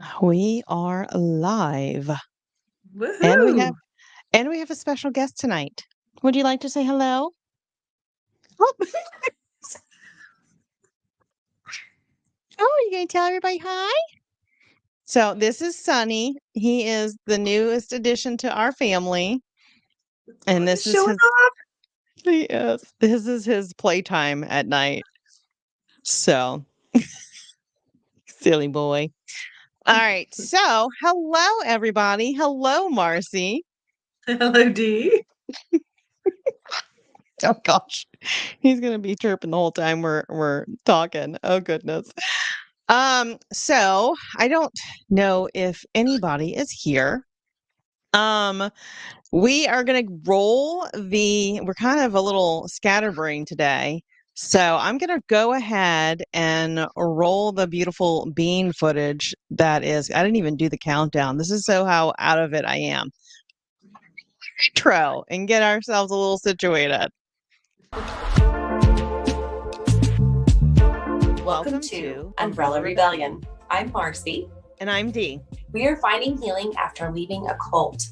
We are live. And we Woohoo! have and we have a special guest tonight. Would you like to say hello? Oh, oh, are you gonna tell everybody hi? So this is Sonny. He is the newest addition to our family. And this is Showing his off. this is his playtime at night. So silly boy. All right. So hello everybody. Hello, Marcy. Hello, D. Oh gosh. He's gonna be chirping the whole time we're talking. Oh goodness. So I don't know if anybody is here. Um, we are gonna we're kind of a little scatterbrained today. So I'm gonna go ahead and roll the beautiful bean footage I didn't even do the countdown. This is so how out of it I am. Intro and get ourselves a little situated. Welcome to Umbrella Rebellion. I'm Marcy. And I'm Dee. We are finding healing after leaving a cult.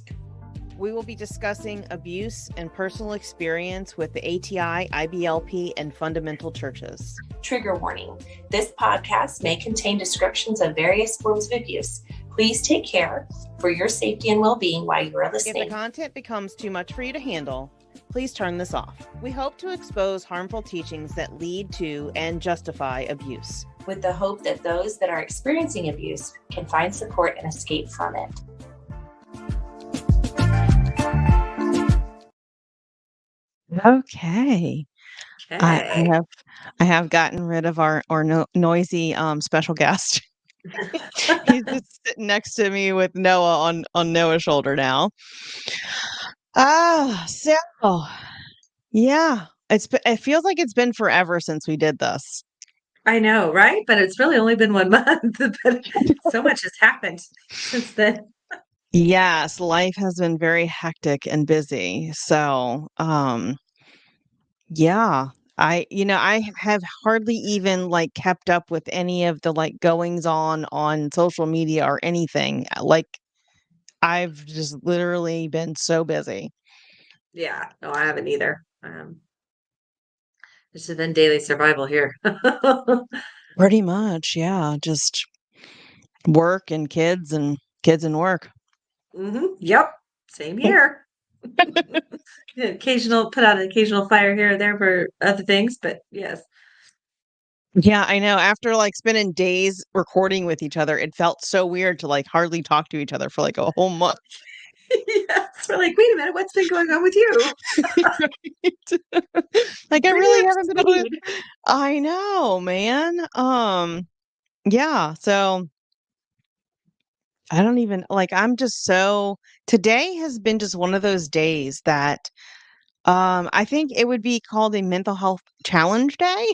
We will be discussing abuse and personal experience with the ATI, IBLP, and fundamental churches. Trigger warning. This podcast may contain descriptions of various forms of abuse. Please take care for your safety and well-being while you are listening. If the content becomes too much for you to handle, please turn this off. We hope to expose harmful teachings that lead to and justify abuse, with the hope that those that are experiencing abuse can find support and escape from it. Okay. Okay. I have gotten rid of our noisy special guest. He's just sitting next to me with Noah on Noah's shoulder now. So yeah, it feels like it's been forever since we did this. I know, right? But it's really only been 1 month. But so much has happened since then. Yes, life has been very hectic and busy. So, yeah, I have hardly even like kept up with any of the like goings on social media or anything. Like I've just literally been so busy. Yeah. No, I haven't either. This has been daily survival here. Pretty much, yeah, just work and kids and work. Yep. Same here. Put out an occasional fire here or there for other things, but yes. Yeah, I know. After like spending days recording with each other, it felt so weird to like hardly talk to each other for like a whole month. Yes. We're like, wait a minute, what's been going on with you? Like I Pretty really up to haven't been able to. speed. I know, man. Yeah, so I don't even like I'm just so today has been just one of those days that I think it would be called a mental health challenge day,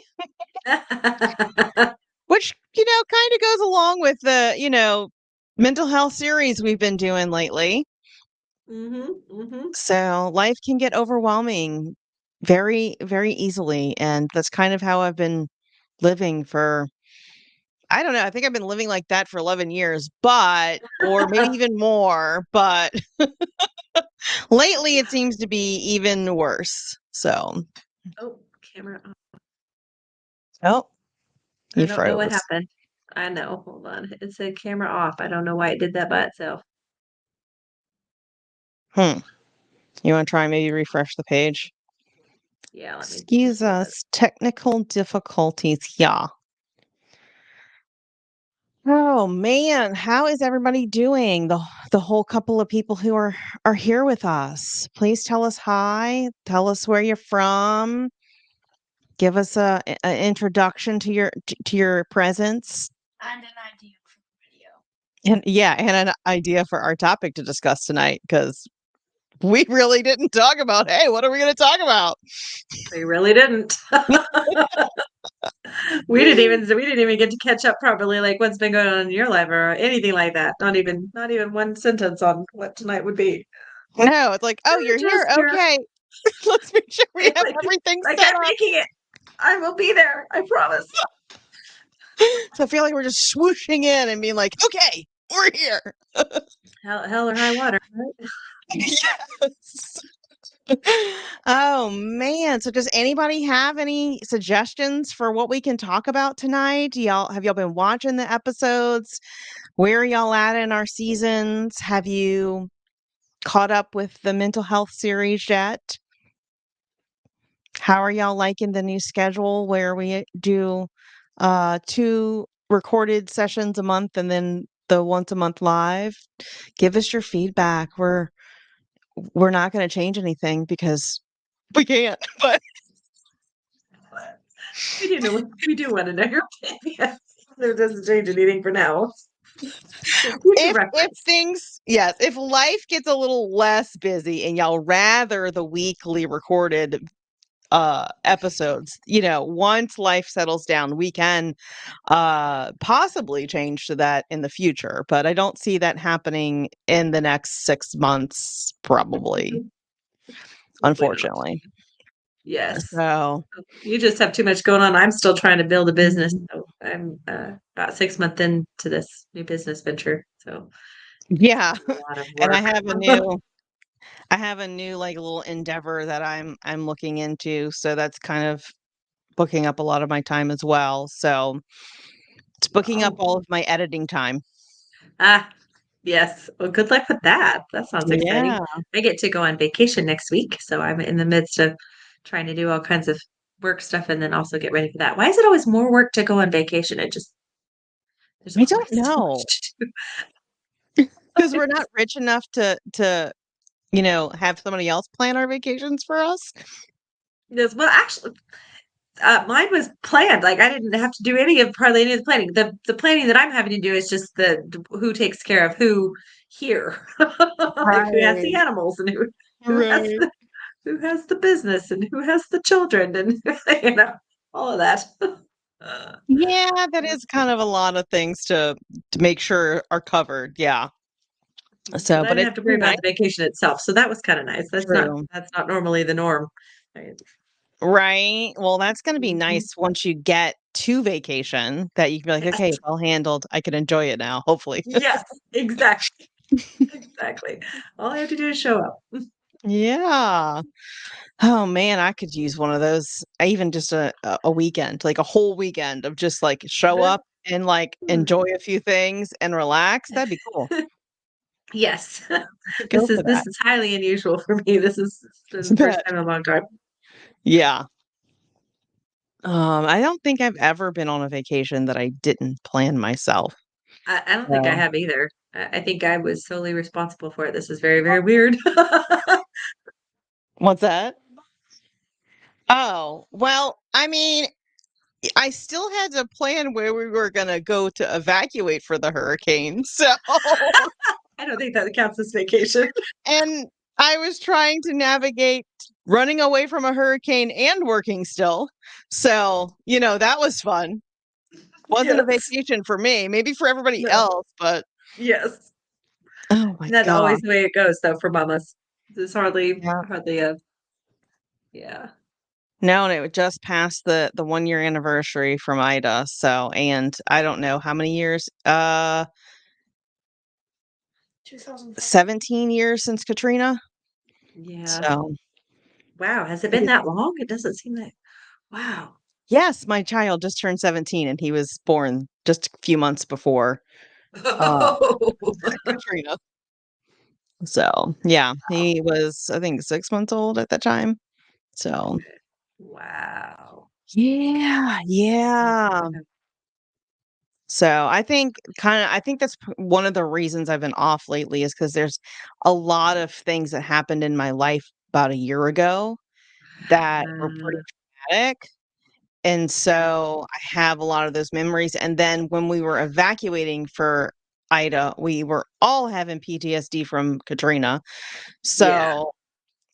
which, kind of goes along with the mental health series we've been doing lately. Mhm. So life can get overwhelming very, very easily. And that's kind of how I've been living for, I don't know. I think I've been living like that for 11 years, or maybe even more. But lately it seems to be even worse. So, Oh, camera on. oh, I you don't know what froze. happened. I know. Hold on. It said camera off. I don't know why it did that by itself. Hmm. You want to try and maybe refresh the page? Yeah, let me Excuse see if that. us. Technical difficulties. Yeah. Oh man, how is everybody doing? The whole couple of people who are here with us. Please tell us hi. Tell us where you're from. Give us a introduction to your presence. And an idea for the video. And yeah, and an idea for our topic to discuss tonight because we really didn't talk about, hey, what are we going to talk about? We really didn't. We didn't even get to catch up properly, like what's been going on in your life or anything like that. Not even one sentence on what tonight would be. No, it's like, oh, you're Just here. here. Okay. Let's make sure we have Like, everything like set I'm up. making it. I will be there. I promise. So I feel like we're just swooshing in and being like, okay, We're here. Hell or high water, right? Yes. Oh man. So does anybody have any suggestions for what we can talk about tonight? Have y'all been watching the episodes? Where are y'all at in our seasons? Have you caught up with the mental health series yet? How are y'all liking the new schedule where we do two recorded sessions a month and then the once a month live? Give us your feedback. We're not going to change anything because we can't. But We do want to know your opinion. It doesn't change anything for now. For future if reference. things, yes, if life gets a little less busy and y'all rather the weekly recorded episodes, once life settles down, we can possibly change to that in the future, but I don't see that happening in the next 6 months, probably, Hopefully not. unfortunately. Yes. So You just have too much going on. I'm still trying to build a business. Mhm. So I'm about 6 months into this new business venture. So Yeah. a lot of And work. I have a new like little endeavor that I'm looking into, so that's kind of booking up a lot of my time as well. So it's booking up Oh, all of my editing time. ah, yes. Well, good luck with that. That sounds exciting. Yeah. I get to go on vacation next week, so I'm in the midst of trying to do all kinds of work stuff and then also get ready for that. Why is it always more work to go on vacation? There's I always don't so much know, to do. because we're not rich enough to have somebody else plan our vacations for us. Yes, well, actually, mine was planned. Like I didn't have to do hardly any of the planning. The planning that I'm having to do is just the who takes care of who here, like who has the Right. animals and who has Right. the business and who has the children and all of that. Uh, Yeah, that is kind of a lot of things to make sure are covered. Yeah. but So, I but didn't it's have to worry pretty about nice. the vacation itself, so that was kind of nice. True. That's not normally the norm. Right. Right. Well, that's going to be Mhm. nice once you get to vacation that you can be like, okay, Yes, it's all handled. I can enjoy it now, hopefully. yes, exactly, exactly. All I have to do is show up. Yeah. Oh man, I could use one of those. Even just a weekend, like a whole weekend of just like show up and like enjoy a few things and relax. That'd be cool. Yes. I could go for This that. is highly unusual for me. This has been I the first bet. time in a long time. Yeah. I don't think I've ever been on a vacation that I didn't plan myself. I don't think I So, have either. I think I was solely responsible for it. This is very, very weird. what's that? Oh, well, I mean, I still had to plan where we were gonna go to evacuate for the hurricane. So, I don't think that counts as vacation. and I was trying to navigate running away from a hurricane and working still. So, that was fun. Wasn't a Yes. vacation for me, maybe for everybody No. else, but Yes. oh my That's always god. the way it goes, though, for mamas. There's Yeah. hardly a, yeah. No, and it just passed the 1 year anniversary from Ida. So, and I don't know how many years. 2005. 17 years since Katrina. Yeah. So, Wow. Has it been that long? It doesn't seem that. Wow. yes, my child just turned 17 and he was born just a few months before uh Katrina. So, yeah, he was I think 6 months old at that time. So, Wow. yeah, yeah. So, I think that's one of the reasons I've been off lately is because there's a lot of things that happened in my life about a year ago that were pretty Uh, traumatic. And yeah. so I have a lot of those memories. And then when we were evacuating for Ida, we were all having PTSD from Katrina. Yeah. So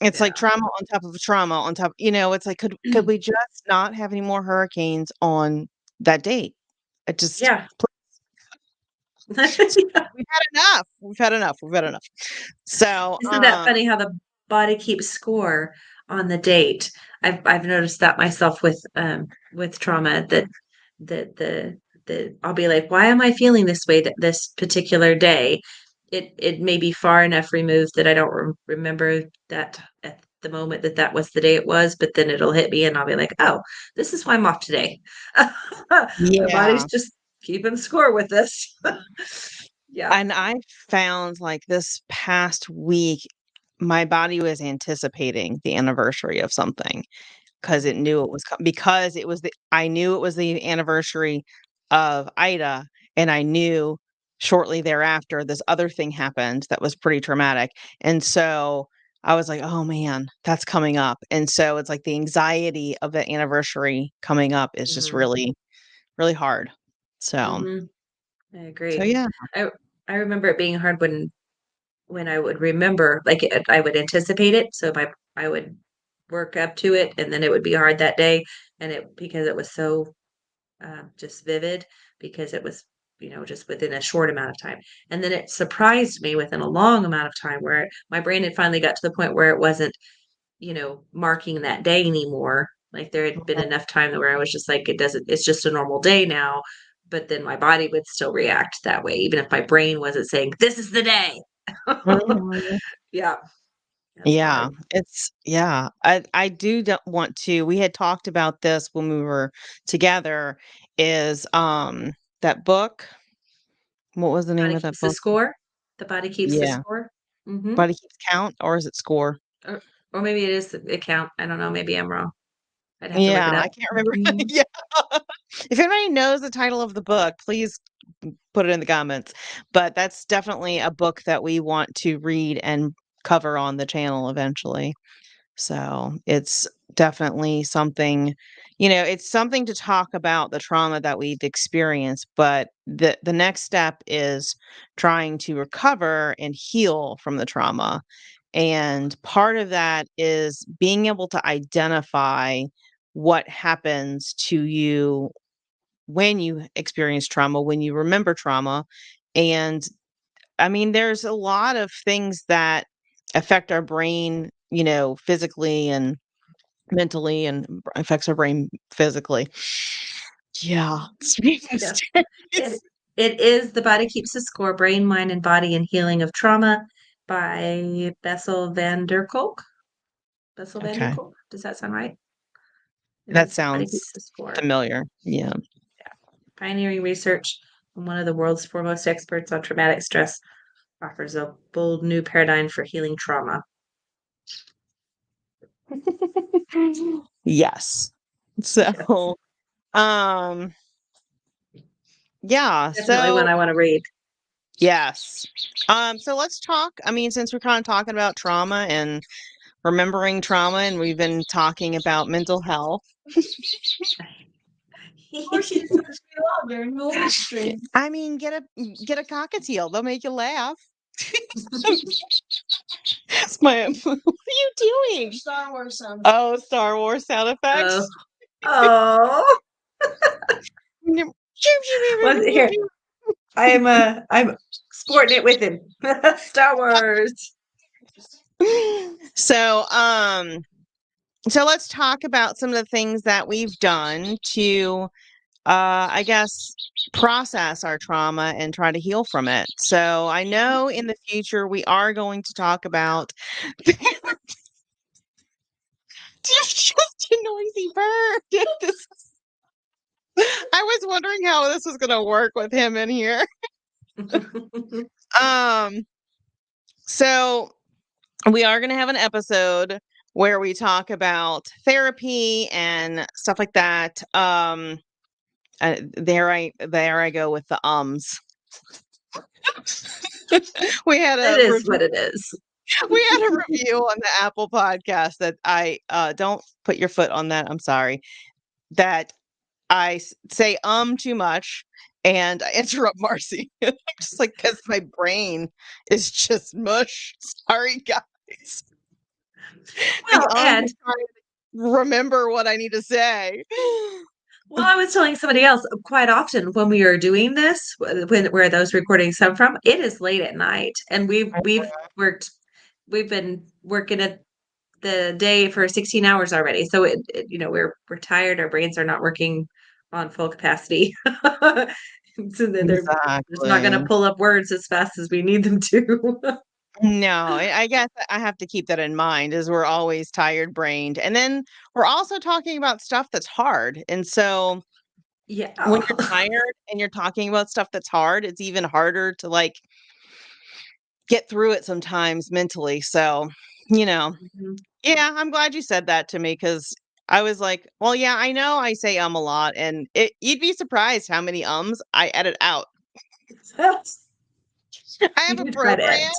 it's like Yeah. trauma on top of trauma on top, it's like could we just not have any more hurricanes on that date? It just Yeah. we've had enough. We've had enough. We've had enough. So Isn't that funny how the body keeps score on the date? I've noticed that myself with trauma that the I'll be like, why am I feeling this way this particular day? It may be far enough removed that I don't remember that at the moment that was the day it was, but then it'll hit me and I'll be like, oh, this is why I'm off today. My body's Yeah. just keeping score with this. Yeah. And I found like this past week, my body was anticipating the anniversary of something. 'Cause it Mhm. knew it was co because it was the I knew it was the anniversary of Ida, and I knew shortly thereafter this other thing happened that was pretty traumatic, and so I was like, "Oh, man, that's coming up," and so it's like the anxiety of the anniversary coming up is just Mhm. really, really hard. So Mhm. I so agree. yeah. I I remember it being hard when I would remember, like, I would anticipate it, so I would work up to it, and then it would be hard that day, and it because it was so, just vivid, because it was, just within a short amount of time, and then it surprised me within a long amount of time where my brain had finally got to the point where it wasn't, marking that day anymore. Like, there had been enough time where I was just like, it's just a normal day now, but then my body would still react that way, even if my brain wasn't saying, "This is the day." Mhm. Yeah, that's Yeah, hard. I do don't want to we had talked about this when we were together, is, that book. What was the name Body of that keeps the book? score. The body keeps the Yeah. score. Mhm. Body Keeps Count, or is it Score? Or maybe it is the account. I don't know, maybe I'm wrong. I'd have to look Yeah, it I up. can't remember. Mhm. Yeah. If anybody knows the title of the book, please put it in the comments. But that's definitely a book that we want to read and cover on the channel eventually. So, it's definitely something it's something to talk about the trauma that we've experienced, but the next step is trying to recover and heal from the trauma. And part of that is being able to identify what happens to you when you experience trauma, when you remember trauma. And I mean, there's a lot of things that affect our brain, physically and mentally, and affects our brain physically. Yeah. Yes. It it is The Body Keeps the Score: Brain, Mind, and Body in Healing of Trauma by Bessel van der Kolk. Bessel van der Okay. Kolk? Does that sound right? It That is The Body Keeps sounds the Score. familiar. Yeah. Yeah. Pioneering research and one of the world's foremost experts on traumatic stress, offers a bold new paradigm for healing trauma. Yes. Yes. So, um, yeah, Definitely one so I wanna read. yes. So let's talk. I mean, since we're kind of talking about trauma and remembering trauma, and we've been talking about mental health. Or she deserves to be longer in the live stream. I mean, get a cockatiel. They'll make you laugh. It's my what are you doing? Star Wars sound. Oh, Star Wars sound Oh. effects. Oh. Well, here, I'm sporting it with him. Star Wars. So, so let's talk about some of the things that we've done to, I guess, process our trauma and try to heal from it. So I know in the future we are going to talk about just a noisy bird. I was wondering how this was going to work with him in here. Um, so we are going to have an episode where we talk about therapy and stuff like that. There I go with the ums. we had It a is review, what it is. we had a review on the Apple podcast that I don't put your foot on that. I'm sorry that I say too much and I interrupt Marcy. I'm just like because my brain is just mush. Sorry guys. The Well, is trying to remember what I need to say. I was telling somebody else quite often when we are doing this, where those recordings come from, it is late at night, and worked, we've been working at the day for 16 hours already. So we're tired. Our brains are not working on full capacity. So that they're just not going to Exactly. pull up words as fast as we need them to. No, I guess I have to keep that in mind as we're always tired brained. And then we're also talking about stuff that's hard. And so when Yeah. you're tired and you're talking about stuff that's hard, it's even harder to like get through it sometimes mentally. So, you know, Mhm. yeah, I'm glad you said that to me because I was like, well, yeah, I know I say a lot, and you'd be surprised how many ums I edit out. I have a You dread program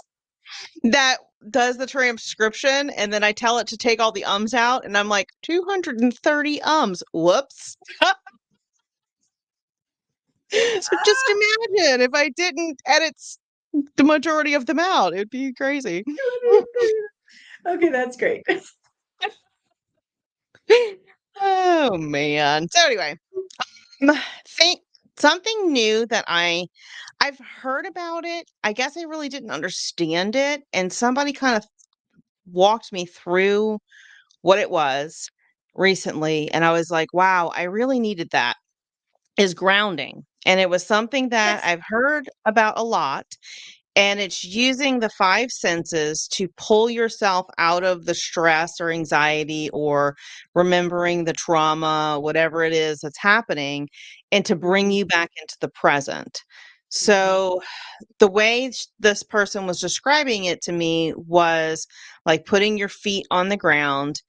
it. that does the transcription, and then I tell it to take all the ums out, and I'm like, 230 ums. Whoops. So just imagine if I didn't edit the majority of them out. It'd be crazy. Okay, that's great. Oh man. So anyway, think something new that I've heard about it. I guess I really didn't understand it, and somebody kind of walked me through what it was recently, and I was like, "Wow, I really needed that." Is grounding. And it was something that Yes. I've heard about a lot, and it's using the 5 senses to pull yourself out of the stress or anxiety or remembering the trauma, whatever it is that's happening, and to bring Mhm, you back into the present. mhm, So, the way this person was describing it to me was like putting your feet on the ground,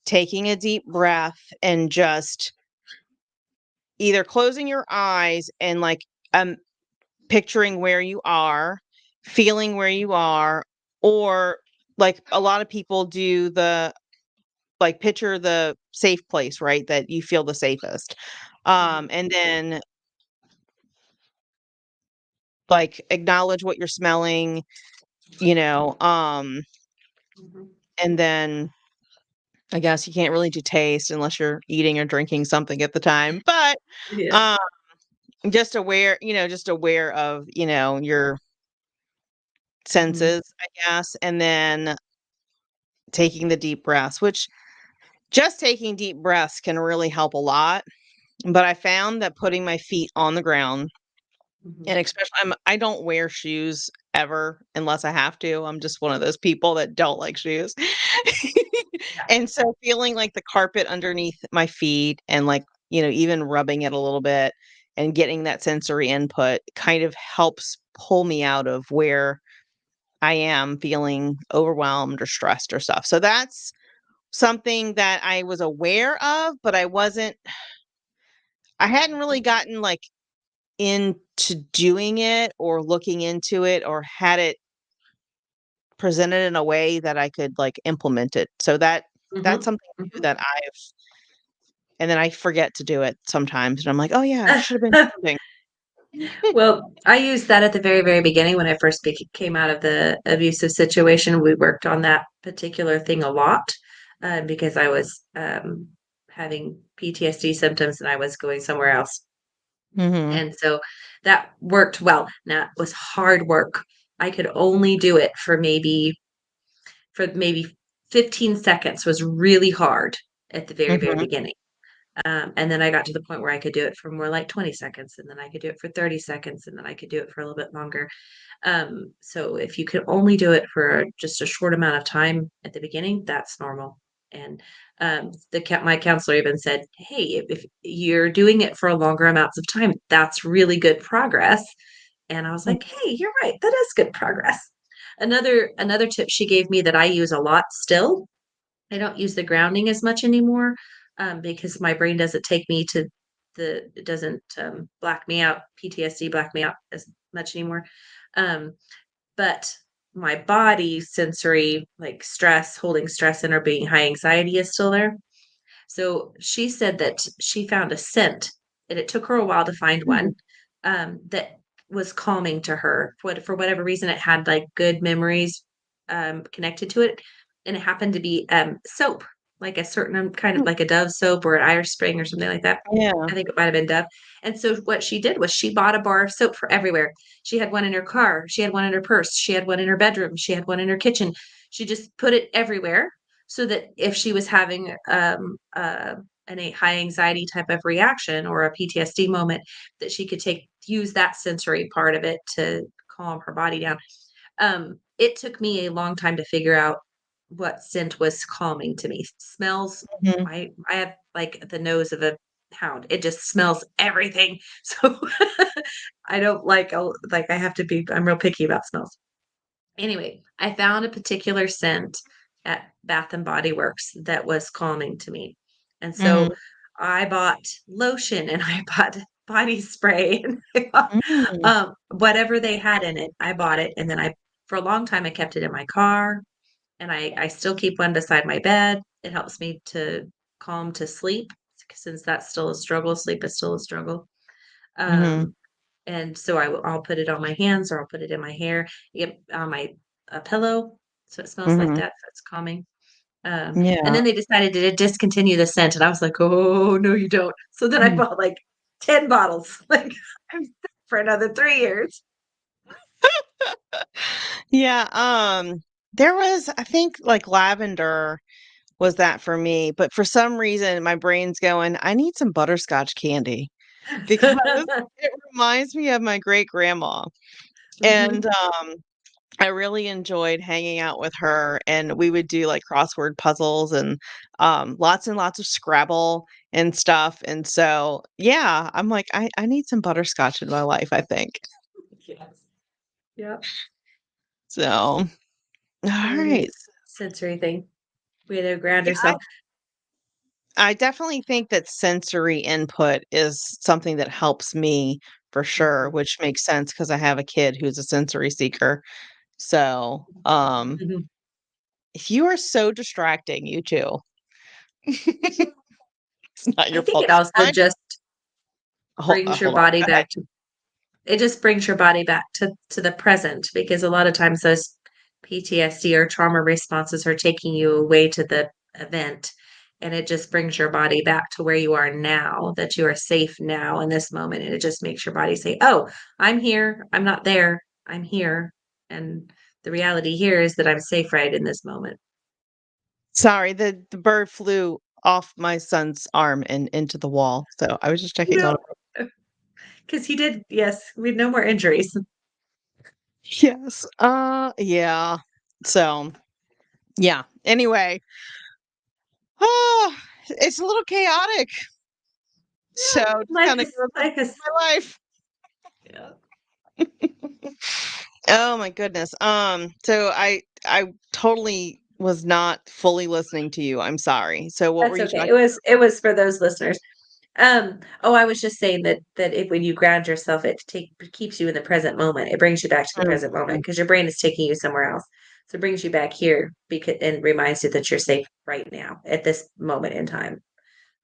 taking a deep breath, and just either closing your eyes and like um picturing where you are, feeling where you are, or like a lot of people do the like picture the safe place, right? That you feel the safest. mhm, And then like acknowledge what you're smelling, you know, mhm. and then I guess you can't really do taste unless you're eating or drinking something at the time. But Yeah. um just aware, just aware of, your Mhm, senses, I guess, and then taking the deep breaths, which just taking deep breaths can really help a lot. But I found that putting my feet on the ground, mhm. and especially I don't wear shoes ever unless I have to. I'm just one of those people that don't like shoes. Yeah. And so feeling like the carpet underneath my feet and like, even rubbing it a little bit and getting that sensory input kind of helps pull me out of where I am feeling overwhelmed or stressed or stuff. So that's something that I was aware of, but I hadn't really gotten like into doing it or looking into it or had it presented in a way that I could like implement it. So that's Mhm, something new mhm. that and then I forget to do it sometimes and I'm like, "Oh yeah, I should have been grounding." Well, I used that at the very, very beginning when I first came out of the abusive situation. We worked on that particular thing a lot because I was having PTSD symptoms and I was going somewhere else. Mhm. And so that worked well. Now, it was hard work. I could only do it for maybe 15 seconds was really hard at the very, very Mhm. beginning. And then I got to the point where I could do it for more like 20 seconds, and then I could do it for 30 seconds, and then I could do it for a little bit longer. So if you could only do it for just a short amount of time at the beginning, that's normal. And my counselor even said, "Hey, if you're doing it for a longer amounts of time, that's really good progress." And I was like, "Hey, you're right. That is good progress." Another tip she gave me that I use a lot still. I don't use the grounding as much anymore because my brain doesn't take me to it doesn't black me out, PTSD black me out as much anymore. Um, but my body sensory, like stress, holding stress in or being high anxiety is still there. So she said that she found a scent, and it took her a while to find Mhm. one that was calming to her. For whatever reason, it had like good memories connected to it, and it happened to be soap, like a certain kind of like a Dove soap or an Irish Spring or something like that. Yeah. I think it might have been Dove. And so what she did was she bought a bar of soap for everywhere. She had one in her car. She had one in her purse. She had one in her bedroom. She had one in her kitchen. She just put it everywhere so that if she was having high anxiety type of reaction or a PTSD moment, that she could use that sensory part of it to calm her body down. It took me a long time to figure out what scent was calming to me. Smells, Mhm. I have like the nose of a hound. It just smells everything. So I don't like I have to be I'm real picky about smells. Anyway, I found a particular scent at Bath and Body Works that was calming to me. And Mhm. so I bought lotion and I bought body spray and I bought, Mm. whatever they had in it. I bought it and then for a long time, I kept it in my car and I still keep one beside my bed. It helps me to calm to sleep since that's still a struggle. Sleep is still a struggle. Mhm. Um, and so I'll put it on my hands or I'll put it in my hair, yep, on my a pillow, so it smells like Mhm. that, so it's calming. And Yeah. then they decided to discontinue the scent, and I was like, "Oh, no, you don't." So then I Mm. bought like 10 bottles, like for another 3 years. Yeah, there was I think, like, lavender was that for me, but for some reason, my brain's going, "I need some butterscotch candy," because it reminds me of my great-grandma, and, Mhm. I really enjoyed hanging out with her, and we would do, like, crossword puzzles and lots of Scrabble and stuff, and so, yeah, I'm like, "I need some butterscotch in my life, I think." Yes. Yep. So, So we need a alright. sensory thing. We had to ground Yeah, I herself. I definitely think that sensory input is something that helps me for sure, Mhm. which makes sense because I have a kid who's a sensory seeker. So, Mhm. if you are so distracting, you too. It's not I your think fault. it It's also mine. just brings your Hold on. body Go ahead. back to it just brings your body back to the present because a lot of times those PTSD or trauma responses are taking you away to the event, and it just brings your body back to where you are now, that you are safe now in this moment, and it just makes your body say, "Oh, I'm here. I'm not there. I'm here." And the reality here is that I'm safe right in this moment. Sorry, the bird flew off my son's arm and into the wall. So I was just checking on No, him. because he did, yes, we no more injuries. Yes. Yeah. So, yeah. Anyway, oh, it's a little chaotic. So just Life kind of is goes with life is my life. yeah. Oh my goodness. So I totally was not fully listening to you. I'm sorry. So what were That's you okay. talking? It was for those listeners. Oh, I was just saying that if when you ground yourself, keeps you in the present moment. It brings you back to the Mm, present moment mm. because your brain is taking you somewhere else. So it brings you back here because and reminds you that you're safe right now at this moment in time.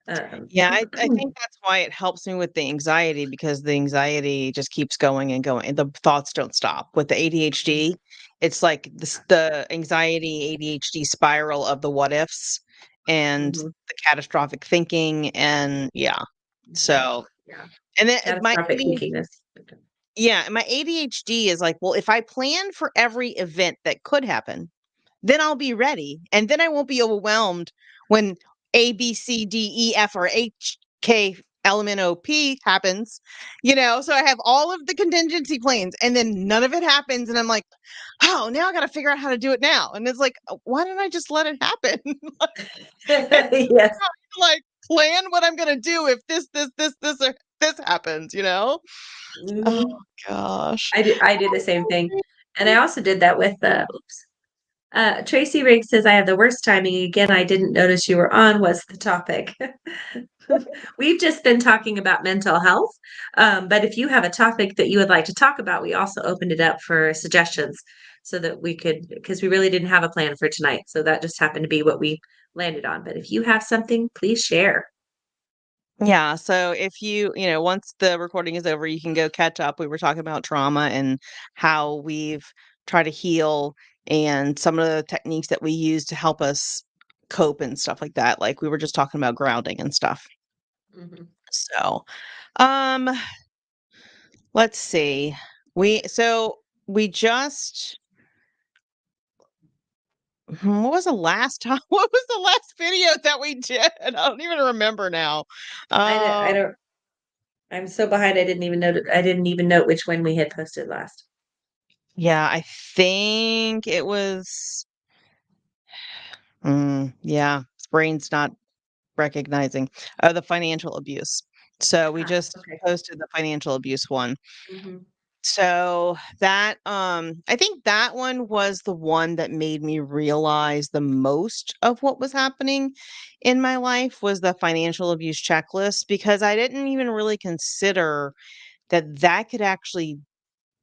Um, Yeah, I think that's why it helps me with the anxiety because the anxiety just keeps going and going. And the thoughts don't stop. With the ADHD, it's like the anxiety ADHD spiral of the what ifs and mhm, the catastrophic thinking and yeah. mhm. So Yeah, and then my catastrophic ADHD thinking is. yeah, and my ADHD is like, well, if I plan for every event that could happen, then I'll be ready, and then I won't be overwhelmed when A, B, C, D, E, F, or H, K, L, M, N, O, P happens, so I have all of the contingency plans, and then none of it happens, and I'm like, "Oh, now I gotta figure out how to do it now," and it's like, why didn't I just let it happen?" And Yes. like, plan what I'm gonna do if this, or this happens, you know? Oh Mhm. gosh. I did the same thing, and I also did that with Tracy Riggs says, I have the worst timing. Again, I didn't notice you were on. What's the topic? We've just been talking about mental health. But if you have a topic that you would like to talk about, we also opened it up for suggestions so that we could, because we really didn't have a plan for tonight. So that just happened to be what we landed on. But if you have something, please share. Yeah, so if once the recording is over, you can go catch up. We were talking about trauma and how we've tried to heal and some of the techniques that we use to help us cope and stuff like that. Like we were just talking about grounding and stuff. Mhm. So, um, let's see. We just what was the last time? What was the last video that we did? I don't even remember now. I Um, don't. I'm so behind. I didn't even note which one we had posted last. yeah, I think it was. Yeah, his brain's not recognizing the financial abuse. So we Ah, just okay. posted the financial abuse one. Mhm. So that I think that one was the one that made me realize the most of what was happening in my life was the financial abuse checklist because I didn't even really consider that that could actually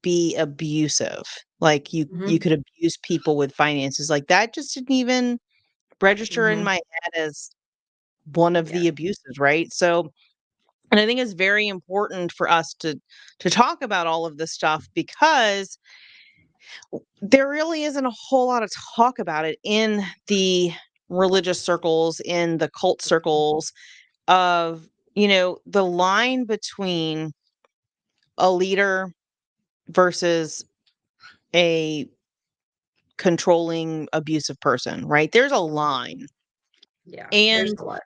be abusive. Like you Mhm. could abuse people with finances. Like that just didn't even register in Mhm. my head as one of Yeah. the abuses, right? So and I think it's very important for us to talk about all of this stuff because there really isn't a whole lot of talk about it in the religious circles, in the cult circles of, the line between a leader versus a controlling, abusive person, right? There's a line. Yeah. There's And, a lot.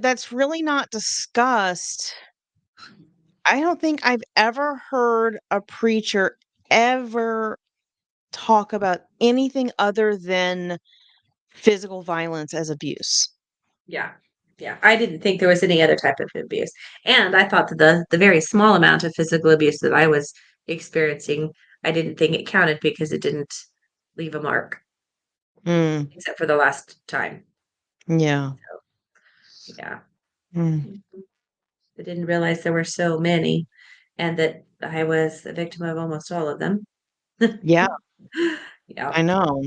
that's really not discussed. I don't think I've ever heard a preacher ever talk about anything other than physical violence as abuse. Yeah. Yeah. I didn't think there was any other type of abuse. And I thought that the very small amount of physical abuse that I was experiencing, I didn't think it counted because it didn't leave a mark, Mm, except for the last time. yeah. Yeah. Mm, Mhm. I didn't realize there were so many and that I was a victim of almost all of them. yeah, Yeah. I know.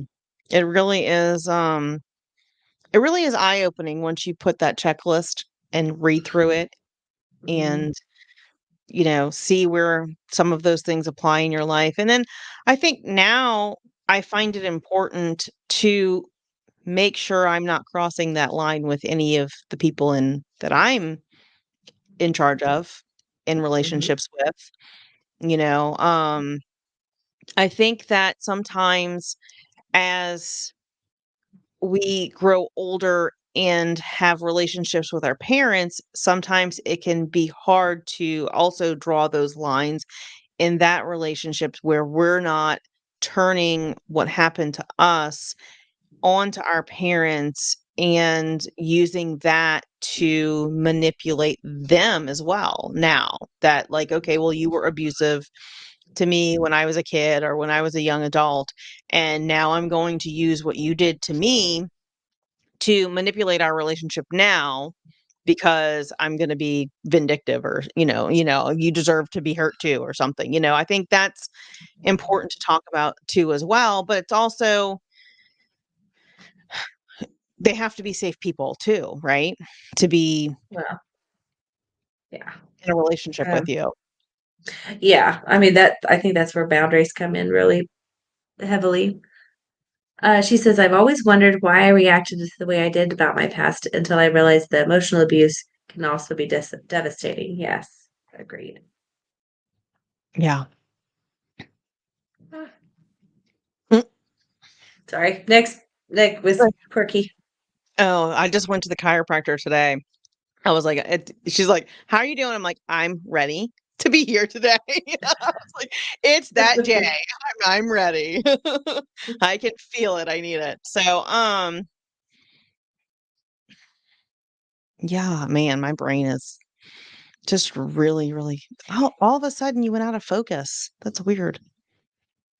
It really is, it really is eye-opening once you put that checklist and read through it Mhm. and, see where some of those things apply in your life. And then I think now I find it important to make sure I'm not crossing that line with any of the people that I'm in charge of, in Mhm. relationships with, you know, I think that sometimes as we grow older and have relationships with our parents, sometimes it can be hard to also draw those lines in that relationships where we're not turning what happened to us onto our parents and using that to manipulate them as well. Now that, like, okay, well, you were abusive to me when I was a kid or when I was a young adult, and now I'm going to use what you did to me to manipulate our relationship now because I'm going to be vindictive or you deserve to be hurt too or something. I think that's important to talk about too as well, but it's also they have to be safe people too, right? To be Well, yeah. in a relationship with Um, you. yeah. I mean, that I think that's where boundaries come in really heavily. She says, I've always wondered why I reacted the way I did about my past until I realized that emotional abuse can also be devastating. Yes, agreed. Yeah. Ah, Mm, sorry. Next was right. quirky. Oh, I just went to the chiropractor today. I was like, she's like, "How are you doing?" I'm like, "I'm ready to be here today." I was like, "It's that day. I'm ready. I can feel it. I need it." So, yeah, man, my brain is just really, really. All of a sudden, you went out of focus. That's weird.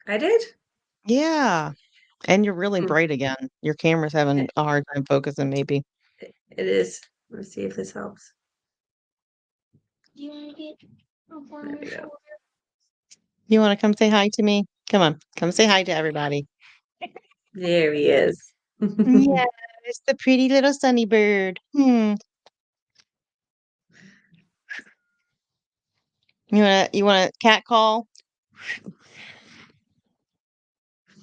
I did. Yeah, and you're really Hmm. bright again. Your camera's having It, a hard time focusing, maybe. it is. Let's see if this helps. Do you want to get up on There your we go. shoulder? You want to come say hi to me? Come on, come say hi to everybody. There he is. Yeah, it's the pretty little sunny bird. You want a cat call?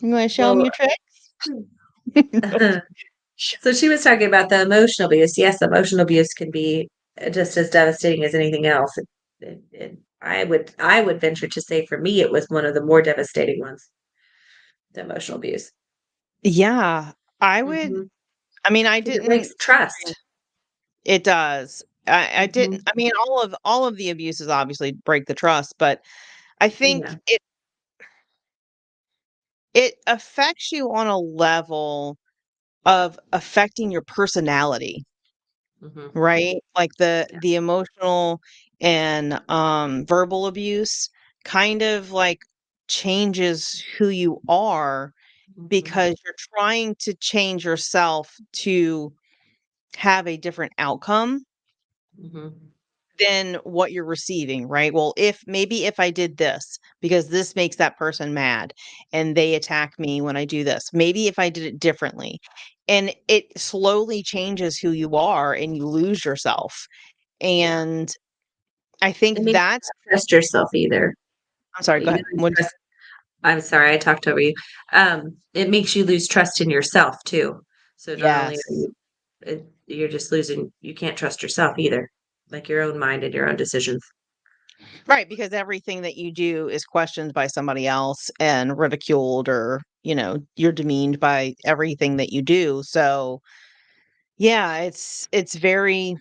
You want to show him Well, your trick? so she was talking about the emotional abuse. Yes, emotional abuse can be just as devastating as anything else. I would venture to say for me it was one of the more devastating ones, the emotional abuse. Yeah, I would Mhm. I mean, I 'Cause it didn't breaks experience. trust. It does. I didn't Mhm. I mean, all of the abuses obviously break the trust, but I think Yeah. it affects you on a level of affecting your personality, Mhm. right? Like Yeah. the emotional and verbal abuse kind of like changes who you are Mhm. because you're trying to change yourself to have a different outcome Mhm. than what you're receiving, right? Well, if I did this because this makes that person mad and they attack me when I do this, maybe if I did it differently. And it slowly changes who you are and you lose yourself. Yeah. And I It think makes you that's not trust yourself either. I'm sorry, go You ahead. lose trust. I'm sorry, I talked over you. It makes you lose trust in yourself too. So not only are Yes. you're just losing, you can't trust yourself either, like your own mind and your own decisions. Right, because everything that you do is questioned by somebody else and ridiculed or, you're demeaned by everything that you do. So, yeah, it's very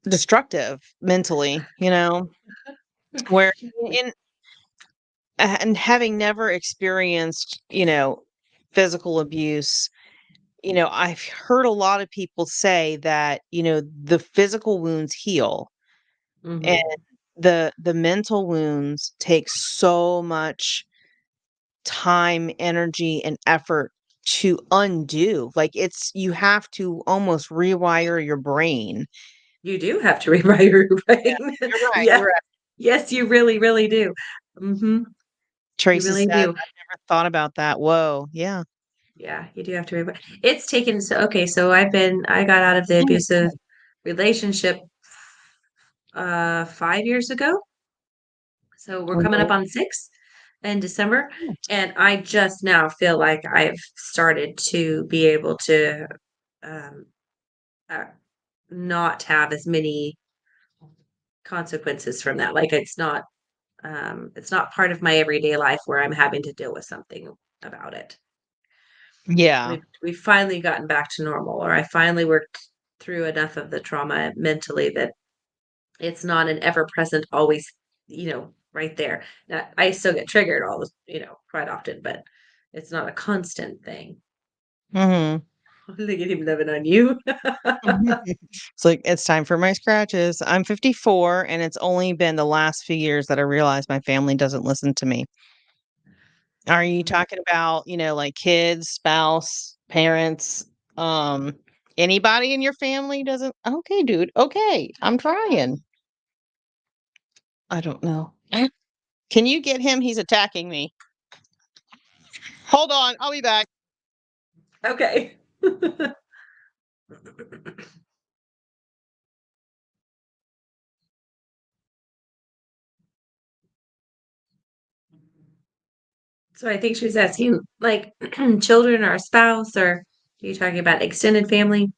destructive mentally, where in and having never experienced, physical abuse, I've heard a lot of people say that, the physical wounds heal and Mhm. the mental wounds take so much time, energy, and effort to undo. Like you have to almost rewire your brain. You do have to rewrite your Yeah, brain. you're right. Yeah. You're right. Yes, you really, really do. Mhm. You Tracy really says, do. I've never thought about that. Whoa. Yeah. Yeah, you do have to rewrite. It's taken so okay, so I got out of the abusive relationship 5 years ago. So we're coming up Mhm. on 6 in December, and I just now feel like I've started to be able to um, uh, not have as many consequences from that. Like it's not part of my everyday life where I'm having to deal with something about it. Yeah. We've finally gotten back to normal, or I finally worked through enough of the trauma mentally that it's not an ever present, always, right there. Now, I still get triggered all this, quite often, but it's not a constant thing. Mhm. They get him living on you. It's like, it's time for my scratches. I'm 54, and it's only been the last few years that I realized my family doesn't listen to me. Are you talking about, like kids, spouse, parents, um, anybody in your family doesn't? Okay, dude. Okay. I'm trying. I don't know. Can you get him? He's attacking me. Hold on. I'll be back. Okay. So I think she was asking, like, children or a spouse, or are you talking about extended family,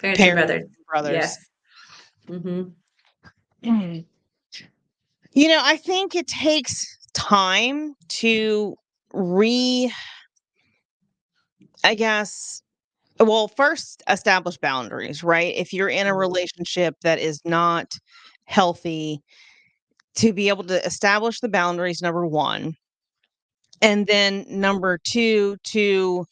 parents and Parents brothers? and brothers. Yes. Hmm. Mm. I think it takes time to re I guess well, first establish boundaries, right? If you're in a relationship that is not healthy, to be able to establish the boundaries, number 1, and then number 2, to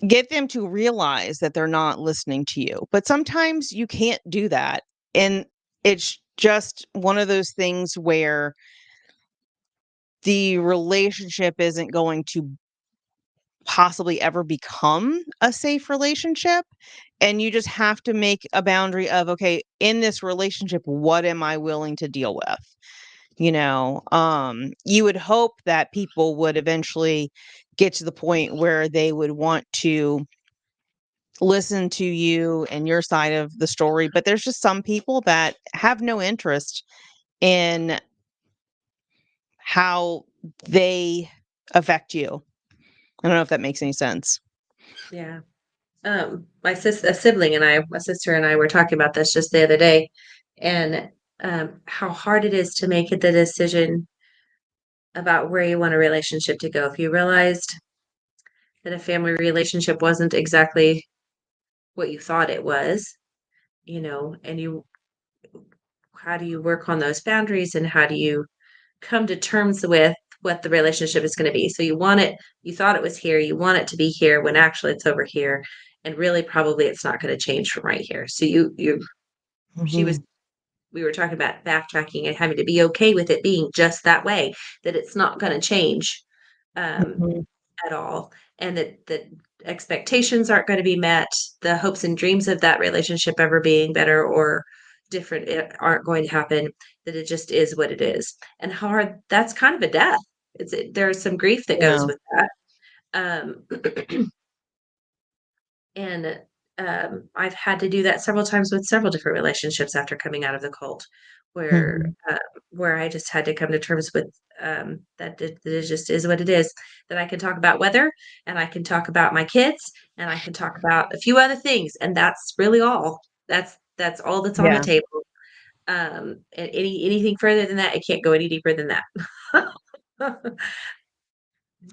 get them to realize that they're not listening to you. But sometimes you can't do that, and it's just one of those things where the relationship isn't going to possibly ever become a safe relationship. And you just have to make a boundary of, okay, in this relationship, what am I willing to deal with? You would hope that people would eventually get to the point where they would want to listen to you and your side of the story. But there's just some people that have no interest in how they affect you. I don't know if that makes any sense. Yeah. A sibling and I, my sister and I were talking about this just the other day, and how hard it is to make the decision about where you want a relationship to go. If you realized that a family relationship wasn't exactly what you thought it was, and how do you work on those boundaries and how do you come to terms with what the relationship is going to be? So you thought it was here, you want it to be here when actually it's over here. And really, probably it's not going to change from right here. So she was, Mhm. we were talking about backtracking and having to be okay with it being just that way, that it's not going to change um, Mhm. at all, and that expectations aren't going to be met, the hopes and dreams of that relationship ever being better or different aren't going to happen, that it just is what it is. And hard, that's kind of a death. There's some grief that goes Yeah. with that. Um, and I've had to do that several times with several different relationships after coming out of the cult, where Mhm. where I just had to come to terms with that it just is what it is. That I can talk about weather, and I can talk about my kids, and I can talk about a few other things, and that's really all. That's all that's on the Yeah. table. And anything further than that, it can't go any deeper than that.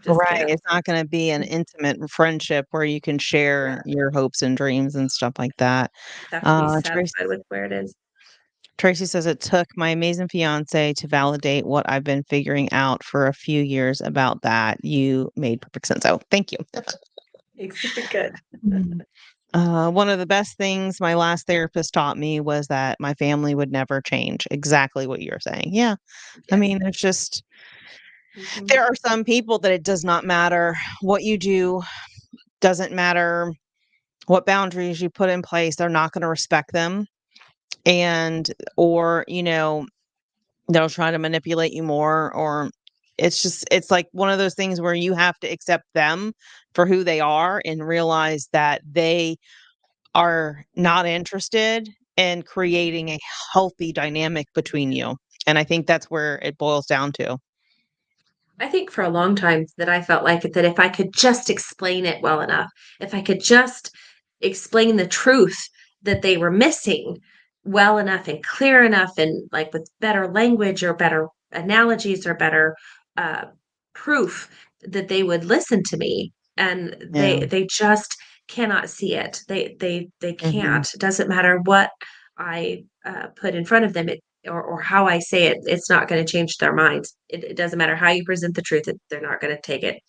Just Right. can't. It's not gonna be an intimate friendship where you can Yeah, share your hopes and dreams and stuff like that. just have to be Tracy satisfied with where it is. Tracy says it took my amazing fiance to validate what I've been figuring out for a few years about that. You made perfect sense. So thank you. Good. Mm. One of the best things my last therapist taught me was that my family would never change. Exactly what you're saying. Yeah. I Yes. mean, there's just, Mhm. there are some people that it does not matter what you do, doesn't matter what boundaries you put in place, they're not going to respect them. And, or, they'll try to manipulate you more, or it's like one of those things where you have to accept them for who they are and realize that they are not interested in creating a healthy dynamic between you. And I think that's where it boils down to. I think for a long time that I felt like that if I could just explain it well enough, if I could just explain the truth that they were missing well enough and clear enough and like with better language or better analogies or better uh, proof, that they would listen to me. And Yeah. they just cannot see it. They Mhm. can't. It doesn't matter what I put in front of them. Or how I say it, it's not going to change their minds. It doesn't matter how you present the truth, they're not going to take it.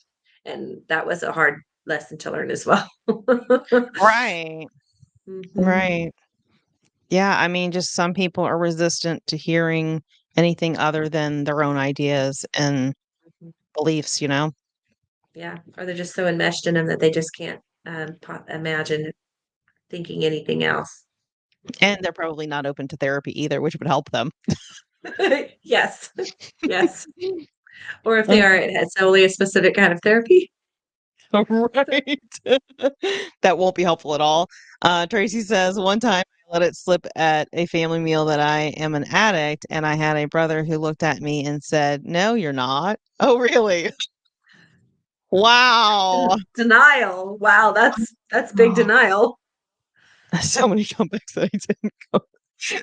And that was a hard lesson to learn as well. Right. Mhm, Right. Yeah, I mean, just some people are resistant to hearing anything other than their own ideas and mhm. beliefs. Yeah, or they're just so enmeshed in them that they just can't imagine thinking anything else. And they're probably not open to therapy either, which would help them. Yes, yes. Or if they Uh, are, it's only a specific kind of therapy. right. That won't be helpful at all. Tracy says, one time I let it slip at a family meal that I am an addict, and I had a brother who looked at me and said, "No, you're not." Oh, really? Wow. Denial. Wow, that's big denial. So many comebacks that I didn't go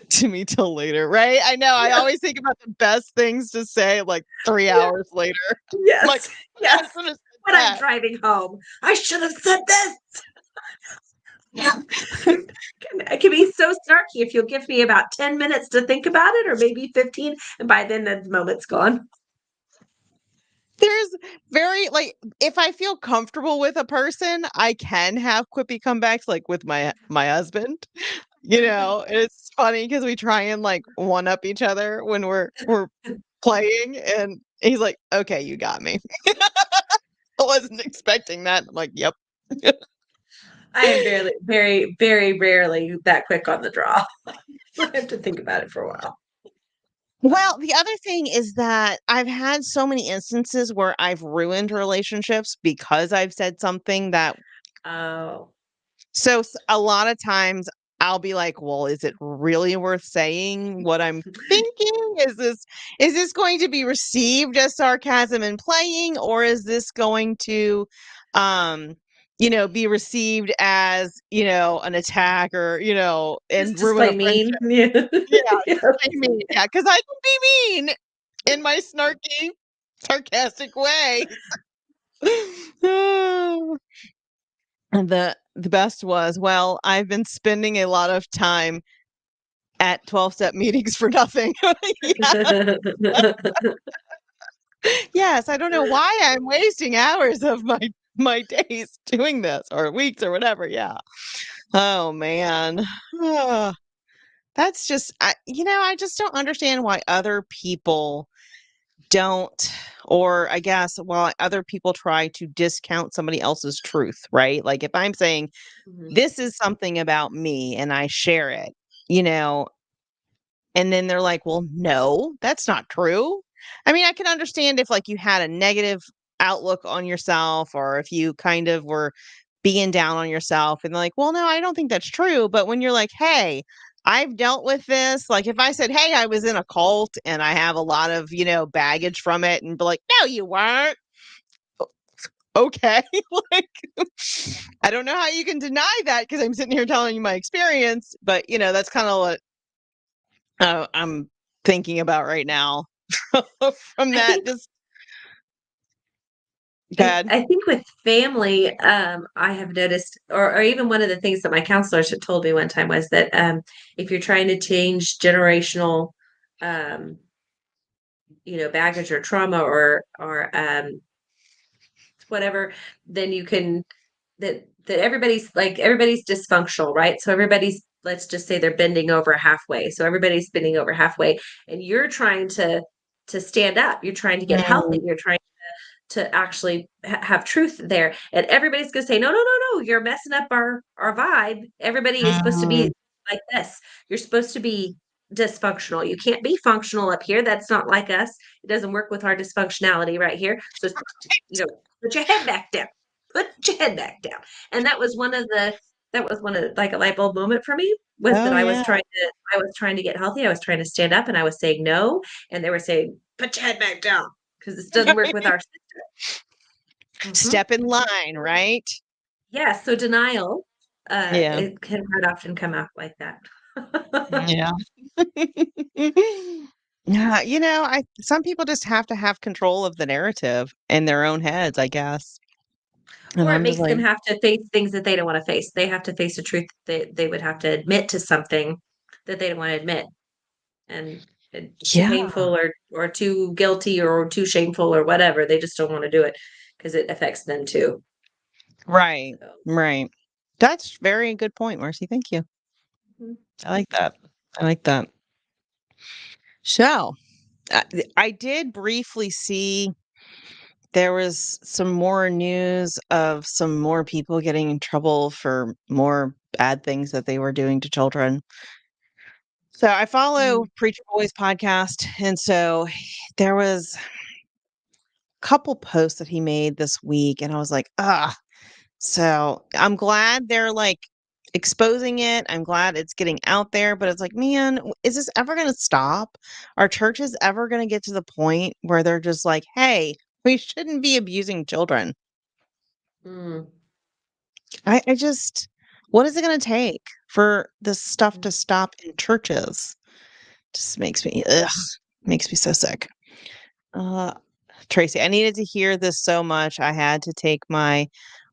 to me till later, right? I know. I Yeah. always think about the best things to say like 3 Yeah. hours later. I'm like, Yes. I Yes. should have said When I'm that. driving home, I should have said this. It can be so snarky if you'll give me about 10 minutes to think about it, or maybe 15, and by then the moment's gone. There's very like if I feel comfortable with a person, I can have quippy comebacks like with my husband. And it's funny because we try and like one up each other when we're playing and he's like, "Okay, you got me." I wasn't expecting that. I'm like, "Yep." I am very, very rarely that quick on the draw. I have to think about it for a while. Well, the other thing is that I've had so many instances where I've ruined relationships because I've said something that Oh, a lot of times I'll be like, "Well, is it really worth saying what I'm thinking? Is this going to be received as sarcasm and playing, or is this going to, um, be received as, an attack or, and just ruin a plain friendship?" mean. Yeah. Yeah, just Yes. plain mean. Yeah, because I can be mean in my snarky. sarcastic ways. And the best was, well, I've been spending a lot of time at 12-step meetings for nothing. Yeah, yes, I don't know why I'm wasting hours of my days doing this or weeks or whatever. Yeah. Oh man. Ah, that's just I just don't understand why other people don't, or I guess why other people try to discount somebody else's truth, right? Like if I'm saying Mhm. this is something about me and I share it, you know, and then they're like, "Well, no, that's not true." I mean, I can understand if like you had a negative outlook on yourself or if you kind of were being down on yourself and they're like, "Well, no, I don't think that's true." But when you're like, "Hey, I've dealt with this." Like if I said, "Hey, I was in a cult and I have a lot of, baggage from it," and be like, "No, you weren't." Okay. Like I don't know how you can deny that because I'm sitting here telling you my experience, but that's kind of what I'm thinking about right now from I that think just I, bad. I think with family, I have noticed, or even one of the things that my counselors had told me one time was that if you're trying to change generational, um, baggage or trauma or whatever, then you can that everybody's dysfunctional, right? So everybody's, let's just say they're bending over halfway. So everybody's bending over halfway, and you're trying to stand up. You're trying to get healthy. Mm, You're trying to actually have truth there, and everybody's going to say, no, no, no, no, you're messing up our vibe. Everybody is supposed to be mm, like this. You're supposed to be dysfunctional. You can't be functional up here. That's not like us. It doesn't work with our dysfunctionality right here. So put your head back down. Put your head back down. And that was one of like a light bulb moment for me, was oh that yeah. I was trying to get healthy. I was trying to stand up, and I was saying no, and they were saying, put your head back down, because this doesn't work with our system. Step in line, right? Yeah, so denial, Yeah. it can quite often come out like that. Yeah. Yeah, I some people just have to have control of the narrative in their own heads, I guess. And Or it I'm just makes like, them have to face things that they don't wanna face. They have to face the truth. They would have to admit to something that they don't wanna admit, and it's too yeah, painful or too guilty or too shameful or whatever. They just don't wanna do it because it affects them too. right, So, right. That's very good point, Marcy. Thank you. mhm. I like that. I like that. So, I did briefly see there was some more news of some more people getting in trouble for more bad things that they were doing to children. So I follow Mm. Preacher Boy's podcast, and so there was a couple posts that he made this week, and I was like, ah. So I'm glad they're like exposing it. I'm glad it's getting out there, but it's like, man, is this ever going to stop? Are churches ever going to get to the point where they're just like, hey, we shouldn't be abusing children? Mm. I just, what is it going to take for this stuff Mm. to stop in churches? Just makes me so sick. Uh, Tracy, I needed to hear this so much. I had to take my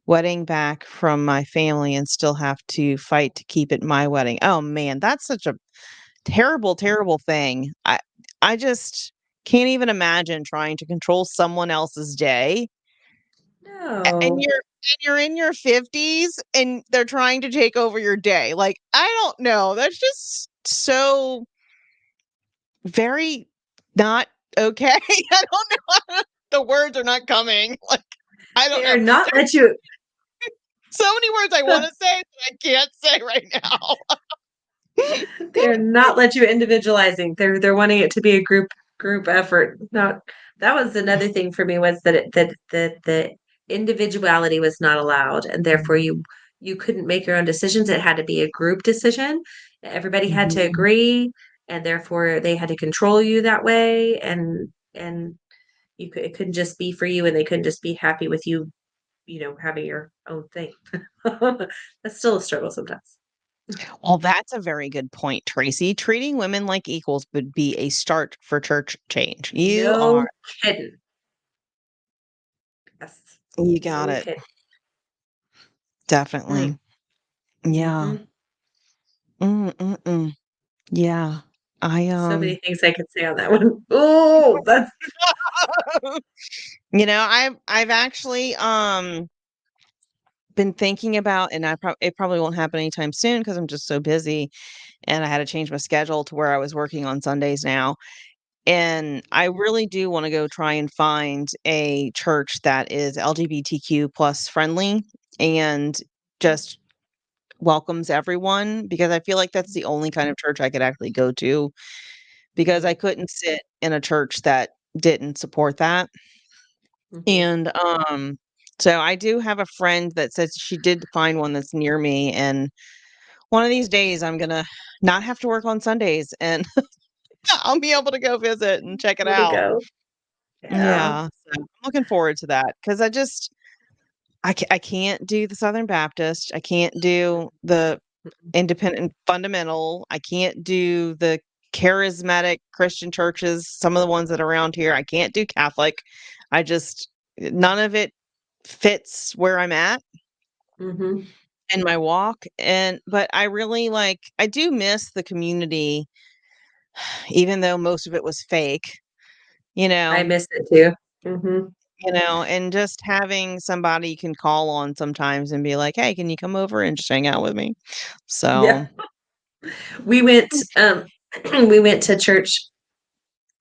wedding back from my family and still have to fight to keep it my wedding. Oh man, that's such a terrible, terrible thing. I just can't even imagine trying to control someone else's day. And No. you're in your 50s and they're trying to take over your day. Like, I don't know. That's just so very not okay. I don't know. The words are not coming. Like, I don't They know. are not There's let you so many words I want to say that I can't say right now. they are not let you individualizing. They're wanting it to be a group effort. Not that was another thing for me, was that that the individuality was not allowed, and therefore you couldn't make your own decisions. It had to be a group decision. Everybody had to Mhm. agree, and therefore they had to control you that way, and it couldn't just be for you, and they couldn't just be happy with you, having your own thing. That's still a struggle sometimes. Well, that's a very good point, Tracy. Treating women like equals would be a start for church change. You are No kidding. You got it. Okay. Definitely. Yeah. Mm-mm-mm. Yeah. I, So many things I could say on that one. Oh, that's I've actually, been thinking about, and it probably won't happen anytime soon because I'm just so busy, and I had to change my schedule to where I was working on Sundays now. And I really do wanna go try and find a church that is LGBTQ plus friendly and just welcomes everyone, because I feel like that's the only kind of church I could actually go to, because I couldn't sit in a church that didn't support that. Mhm. And, so I do have a friend that says she did find one that's near me, and one of these days I'm gonna not have to work on Sundays, and I'll be able to go visit and check it Able to out. go. Yeah. Yeah, so I'm looking forward to that because I can't do the Southern Baptist, I can't do the Mm-mm. independent fundamental, I can't do the charismatic Christian churches, some of the ones that are around here, I can't do Catholic. I just none of it fits where I'm at Mhm. in my walk, but I really I do miss the community even though most of it was fake, you I know? miss it too. Mhm. And just having somebody you can call on sometimes and be like, "Hey, can you come over and just hang out with me?" Yeah. So We went, we went to church,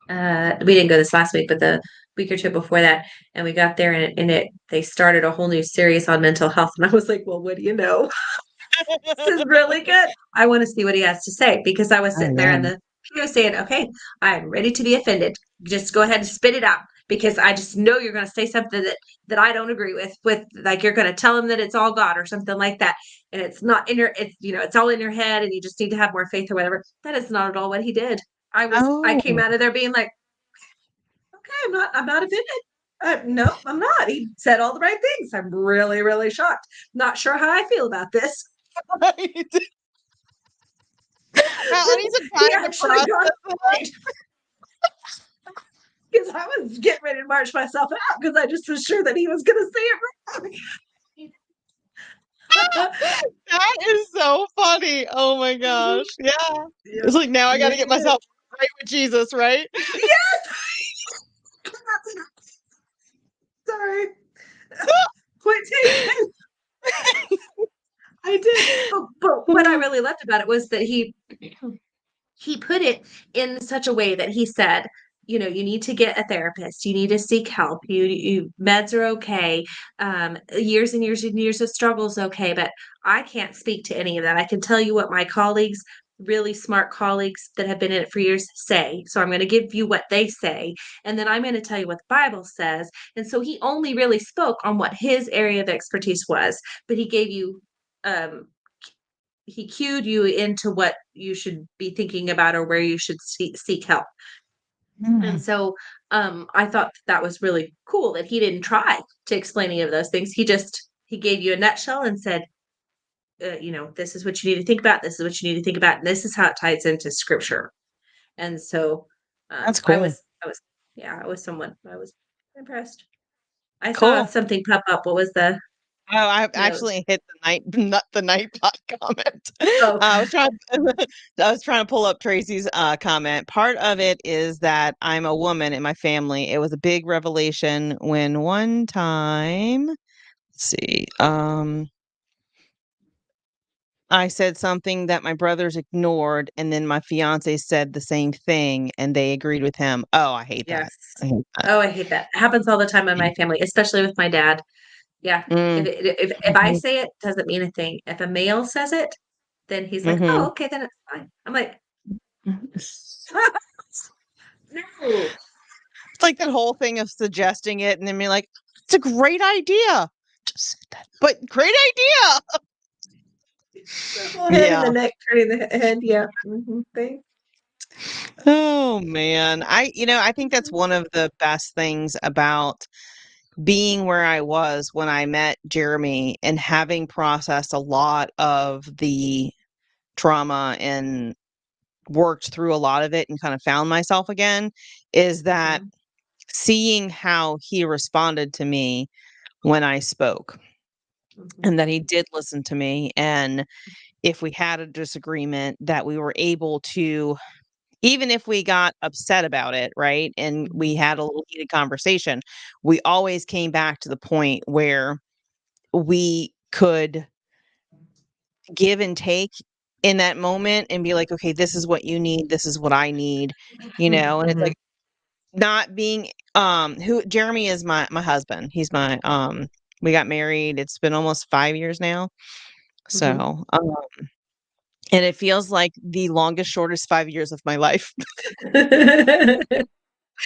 we didn't go this last week, but the week or 2 before that, and we got there and they started a whole new series on mental health, and I was like, "Well, what do you know? This is really good. I wanna see what he has to say," because I was Oh, sitting there in yeah. the pew saying, "Okay, I'm ready to be offended. Just go ahead and spit it out because I just know you're gonna say something that I don't agree with like, you're gonna tell him that it's all God or something like that, and it's not in your it's all in your head, and you just need to have more faith or whatever." That is not at all what he did. I came Oh, out of there being like, "Okay, I'm not offended. No, I'm not. He said all the right things. I'm really, really shocked. Not sure how I feel about this." right. I need some He time to actually process got that. it because I was getting ready to march myself out because I just was sure that he was going to say it wrong. That is so funny. Oh my Mhm. gosh. Yeah. Yeah. It's like, now I Yeah, gotta he get did. myself right with Jesus, right? Yes. Sorry. Quit taking. I did. But what I really loved about it was that he put it in such a way that he said, you need to get a therapist, you need to seek help, you meds are okay, years and years and years of struggle is okay, but I can't speak to any of that. I can tell you what my colleagues, really smart colleagues that have been in it for years, say. So I'm going to give you what they say, and then I'm going to tell you what the Bible says. And so he only really spoke on what his area of expertise was, but he gave you um he cued you into what you should be thinking about or where you should seek help. And Mm, so I thought that was really cool that he didn't try to explain any of those things. He gave you a nutshell and said, this is what you need to think about. This is what you need to think about. And this is how it ties into scripture. And so that's cool. I was, yeah, I was impressed. I saw Cool. something pop up. What was the Oh, I note? actually hit the night not the night bot comment. Oh, I was trying I was trying to pull up Tracy's comment. Part of it is that I'm a woman in my family. It was a big revelation when one time, let's see, I said something that my brothers ignored, and then my fiance said the same thing, and they agreed with him. Oh, I hate that. yes. I hate that. Oh, I hate that. It happens all the time in my family, especially with my dad. Yeah. Mm, If I mhm, say it, doesn't mean a thing. If a male says it, then he's like, "Oh, mhm. okay, then it's fine." I'm like, "No." It's like that whole thing of suggesting it and then being like, "It's a great idea." Just said that. But great idea. The whole head and the Yeah. neck turning the head. Yeah. Thanks. Oh man. I think that's one of the best things about being where I was when I met Jeremy and having processed a lot of the trauma and worked through a lot of it and kind of found myself again is that Mhm. seeing how he responded to me when I spoke, Mhm. and that he did listen to me. And if we had a disagreement, that we were able to, even if we got upset about it, right? And we Mhm. had a little heated conversation, we always came back to the point where we could give and take in that moment and be like, okay, this is what you need, this is what I need, and it's Mhm. like not being who Jeremy is my husband. He's my we got married. It's been almost 5 years now. Mhm. So and it feels like the longest, shortest 5 years of my life.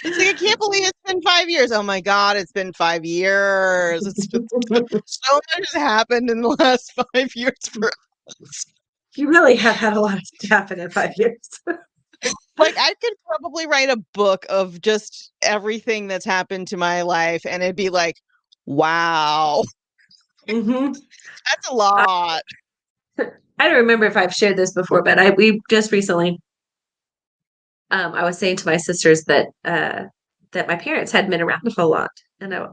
It's like I can't believe it's been 5 years. Oh my God, it's been 5 years. It's been so much has happened in the last 5 years for us. You really have had a lot to happen in 5 years. Like, I could probably write a book of just everything that's happened to my life, and it'd be like, wow, Mhm. that's a lot. I don't remember if I've shared this before, but we just recently, I was saying to my sisters that my parents hadn't been around a whole lot,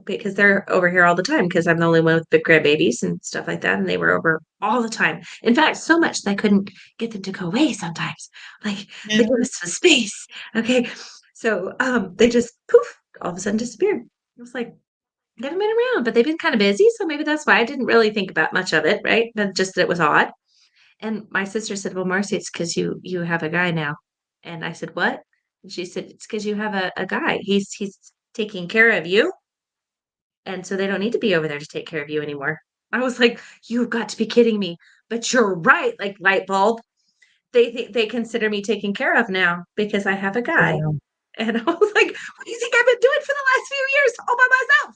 because they're over here all the time because I'm the only one with big grandbabies and stuff like that, and they were over all the time. In fact, so much that I couldn't get them to go away sometimes. Like they Yeah. give us some space. Okay. So they just poof all of a sudden disappeared. I was like, they haven't been around, but they've been kind of busy, so maybe that's why I didn't really think about much of it, right? But just that it was odd. And my sister said, "Well, Marcy, it's because you have a guy now." And I said, "What?" And she said, "It's because you have a guy. He's taking care of you, and so they don't need to be over there to take care of you anymore." I was like, "You've got to be kidding me!" But you're right, like light bulb. They consider me taken care of now because I have a guy. Yeah. And I was like, "What do you think I've been doing for the last few years all by myself?"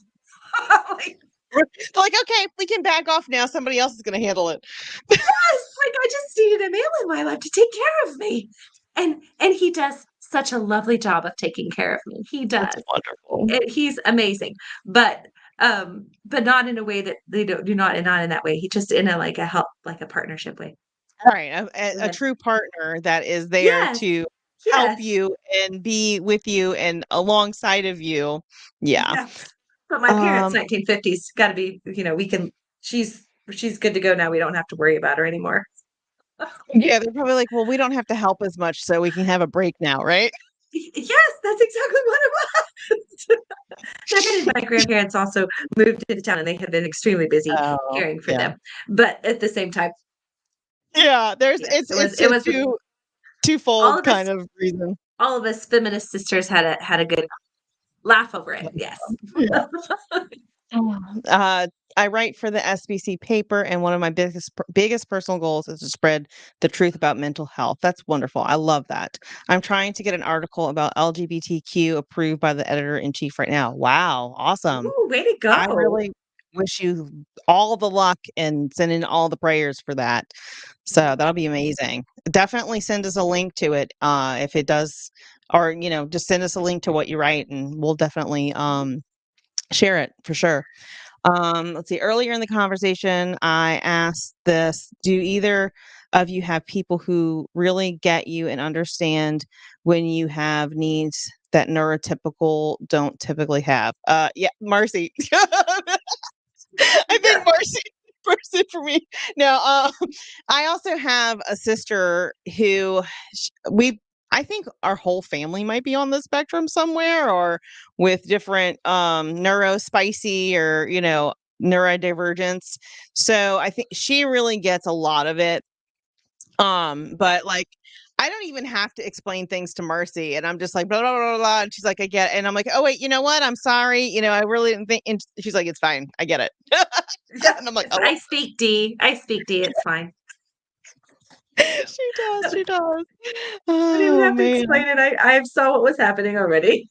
Like, They're like, okay, we can back off now. Somebody else is going to handle it. yes, like I just needed a male in my life to take care of me. And he does such a lovely job of taking care of me. He That's does. wonderful. He's amazing. But not in a way that they don't do not in that way. He just in a like a help, like a partnership way. Right. Go A ahead. true partner that is there Yes. to help Yes. you and be with you and alongside of you. Yeah. Yes. But my parents, Um, 1950s, got to be, we can, she's good to go now. We don't have to worry about her anymore. yeah, they're probably like, well, we don't have to help as much, so we can have a break now, right? Yes, that's exactly what it was. Now, granted, my grandparents also moved into town and they had been extremely busy Oh, caring for yeah. them. But at the same time, Yeah, there's yes, it's it a was all twofold of us kind of reason. all of us feminist sisters had a good laugh over it. Yes. Yeah. Uh, I write for the SBC paper, and one of my biggest personal goals is to spread the truth about mental health. That's wonderful. I love that. I'm trying to get an article about LGBTQ approved by the editor in chief right now. Wow, awesome! Ooh, way to I go. really wish you all the luck and send in all the prayers for that. So Mhm. that'll be amazing. Definitely send us a link to it if it does, or just send us a link to what you write, and we'll definitely share it for sure. Let's see. Earlier in the conversation, I asked this: do either of you have people who really get you and understand when you have needs that neurotypical don't typically have? Yeah, Marcy. I think Yeah. Marcy person for me. Now, I also have a sister who we. I think our whole family might be on the spectrum somewhere, or with different neurospicy or neurodivergence. So I think she really gets a lot of it. But like I don't even have to explain things to Marcy, and I'm just like blah blah blah blah, and she's like, I get it. And I'm like, oh wait, you know what? I'm sorry. I really didn't think. And she's like, it's fine. I get it. Yeah. And I'm like, oh, I speak D. I speak D. It's fine. she does. She does. I didn't Oh have to man. explain it. I saw what was happening already.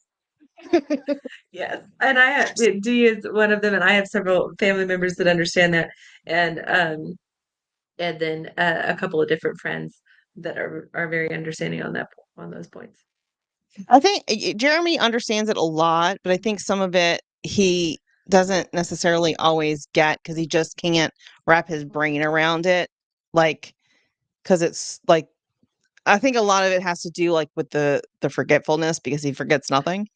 Yes. And D is one of them, and I have several family members that understand that. And and then a couple of different friends that are very understanding on those points. I think Jeremy understands it a lot, but I think some of it he doesn't necessarily always get because he just can't wrap his brain around it. Like, because it's like I think a lot of it has to do like with the forgetfulness because he forgets nothing.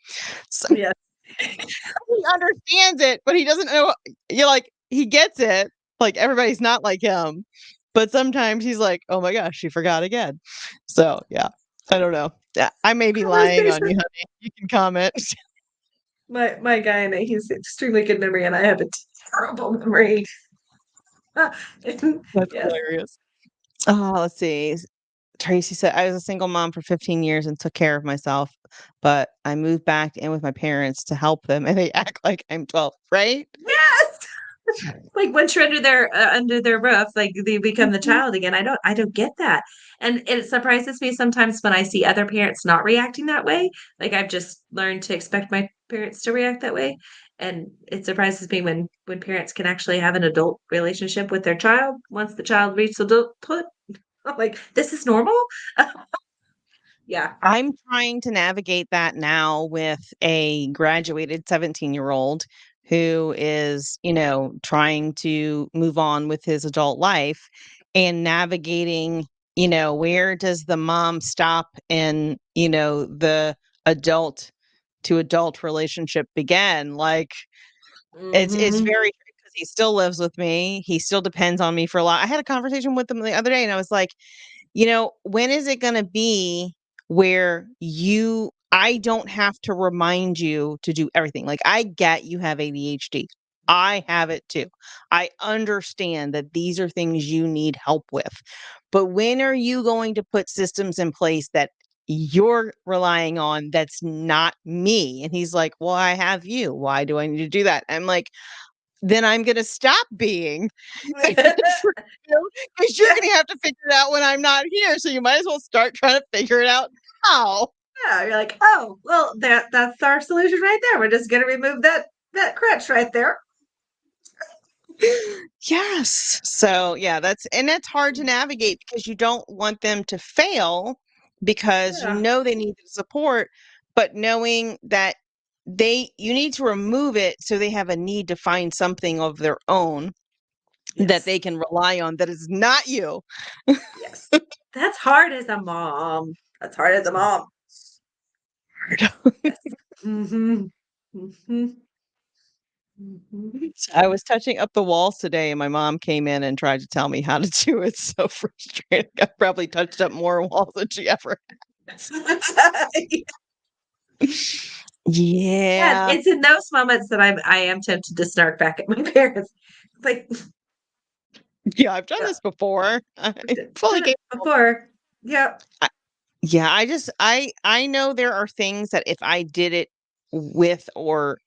So, Yes. He understands it, but he doesn't know you're like, he gets it, like, everybody's not like him, but sometimes he's like, "Oh my gosh, she forgot again." So, yeah, I don't know. Yeah, I may be lying on you, Conversation. honey. You can comment. My guy, and he's extremely good memory, and I have a terrible memory. That's Yes. hilarious. Oh, let's see. Tracy said, "I was a single mom for 15 years and took care of myself, but I moved back in with my parents to help them, and they act like I'm 12." Right? Yes! Like, once you're under their roof, like, they become the Mhm. child again. I don't get that, and it surprises me sometimes when I see other parents not reacting that way. Like, I've just learned to expect my parents to react that way, and it surprises me when parents can actually have an adult relationship with their child once the child reaches adulthood. I'm like, "This is normal?" Yeah. I'm trying to navigate that now with a graduated 17-year-old who is, trying to move on with his adult life and navigating, where does the mom stop and, the adult to adult relationship begin? Like it's Mhm. very because he still lives with me. He still depends on me for a lot. I had a conversation with him the other day and I was like, when is it gonna be where I don't have to remind you to do everything? Like, I get you have ADHD. I have it too. I understand that these are things you need help with. But when are you going to put systems in place that you're relying on that's not me? And he's like, "Well, I have you. Why do I need to do that?" I'm like, then I'm gonna stop being for you, 'cause you're Yeah, gonna have to figure it out when I'm not here, so you might as well start trying to figure it out now. yeah, you're like, "Oh, well, that's our solution right there. We're just gonna remove that crutch right there." Yes. So, yeah, that's hard to navigate because you don't want them to fail because Yeah. they need the support, but knowing that you need to remove it so they have a need to find something of their own that Yes. they can rely on that is not you. Yes. That's hard as a mom. That's hard as a mom. Yes. Mhm. Mhm. Mhm. I was touching up the walls today, and my mom came in and tried to tell me how to do it. So frustrating. I probably touched up more walls than she ever Yeah, Yeah. it's in those moments that I am tempted to snark back at my parents. Like, Yeah, I've done "Yeah, this before. I'm we've fully done it capable. before." Yep. I Yeah, I know there are things that if I did it with or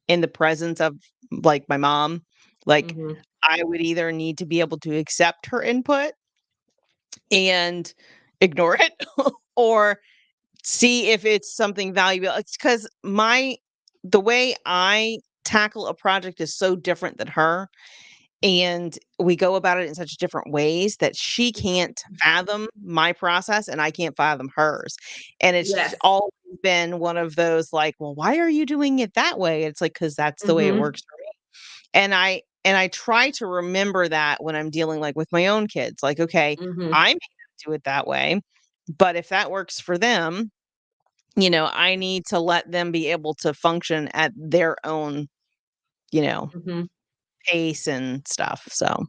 in the presence of, like, my mom, like, Mhm. I would either need to be able to accept her input and ignore it or see if it's something valuable. It's because the way I tackle a project is so different than her, and we go about it in such different ways that she can't fathom my process and I can't fathom hers. And it's Yes. always been one of those like, "Well, why are you doing it that way?" It's like, "'Cause that's the way it Mhm. works for me." And I try to remember that when I'm dealing, like, with my own kids, like, "Okay, Mhm. I may not do it that way, but if that works for them, I need to let them be able to function at their own, you know, Mhm. pace and stuff." So,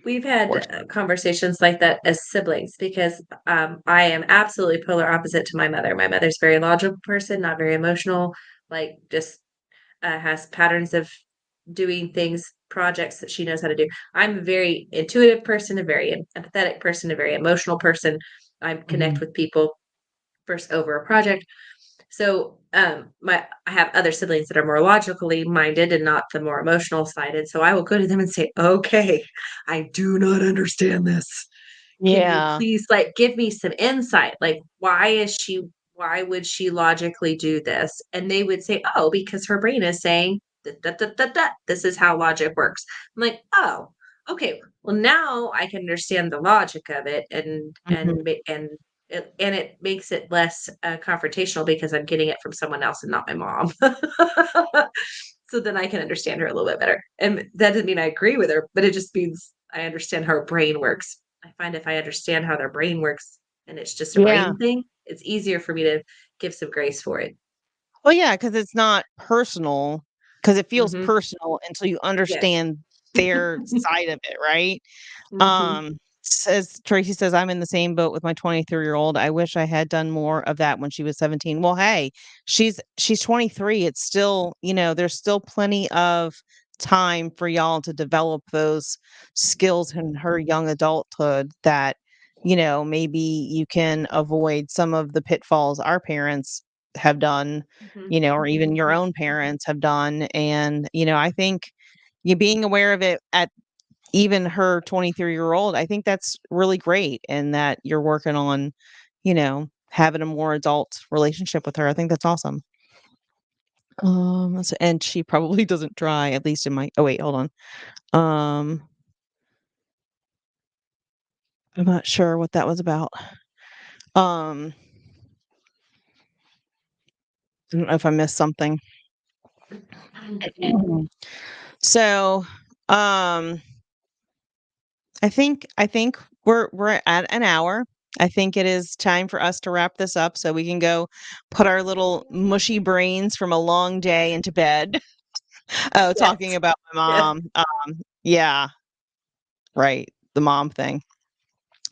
We've had works. conversations like that as siblings because I am absolutely polar opposite to my mother. My mother's a very logical person, not very emotional, like just has patterns of doing things, projects that she knows how to do. I'm a very intuitive person, a very empathetic person, a very emotional person. I connect Mhm. with people first over a project. So, my I have other siblings that are more logically minded and not the more emotional sided. So I will go to them and say, "Okay, I do not understand this. Can you Yeah. please like give me some insight? Like, why would she logically do this?" And they would say, "Oh, because her brain is saying that, that, that, that, that. This is how logic works." I'm like, "Oh, okay. Well, now I can understand the logic of it Mhm. and it makes it less, confrontational because I'm getting it from someone else and not my mom. So then I can understand her a little bit better, and that doesn't mean I agree with her, but it just means I understand how her brain works. I find if I understand how their brain works and it's just a Yeah. brain thing, it's easier for me to give some grace for it. Well, yeah, because it's not personal, because it feels Mhm. personal until you Yes. understand their side of it, right? Mhm. Says Tracy says, "I'm in the same boat with my 23-year-old. I wish I had done more of that when she was 17." Well, hey, she's 23. It's still, there's still plenty of time for y'all to develop those skills in her young adulthood that, maybe you can avoid some of the pitfalls our parents have done, Mhm. or even your own parents have done. And, I think you being aware of it at even her 23-year-old, I think that's really great, and that you're working on, having a more adult relationship with her. I think that's awesome. And she probably doesn't try, at least in my oh wait, hold on. Um, I'm not sure what that was about. Um, I don't know if I missed something. So, um, I think we're at an hour. I think it is time for us to wrap this up so we can go put our little mushy brains from a long day into bed. Oh, talking Yes. about my Yes. mom. Yeah, right. The mom thing.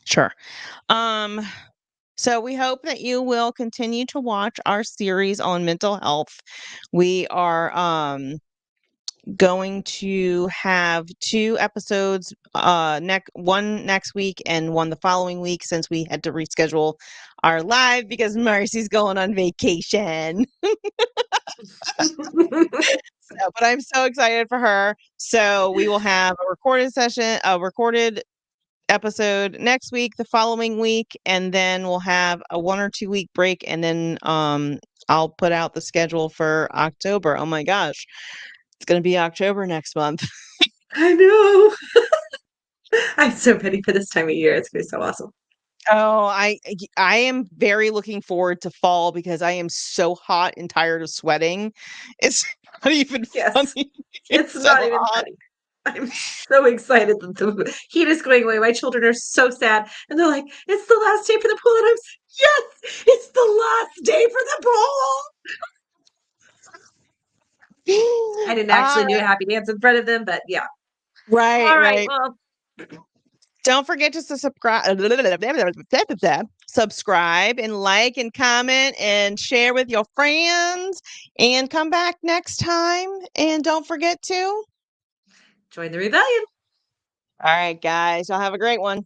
Sure. Um, so we hope that you will continue to watch our series on mental health. We are going to have 2 episodes one next week and one the following week, since we had to reschedule our live because Marcy's going on vacation. But I'm so excited for her. So we will have a recorded episode next week, the following week, and then we'll have a 1 or 2 week break, and then I'll put out the schedule for October. Oh my gosh. It's going to be October next month. I know. I'm so ready for this time of year. It's gonna be so awesome. Oh, I am very looking forward to fall because I am so hot and tired of sweating. It's not even Yes. funny. It's It's so not even hot. funny. I'm so excited that the heat is going away. My children are so sad, and they're like, "It's the last day for the pool," and "Yes, it's the last day for the pool." I didn't actually do a happy dance in front of them, but yeah. Right, All right. right. Well, Don't forget to subscribe and like and comment and share with your friends, and come back next time, and don't forget to. join the rebellion. All right, guys, y'all have a great one.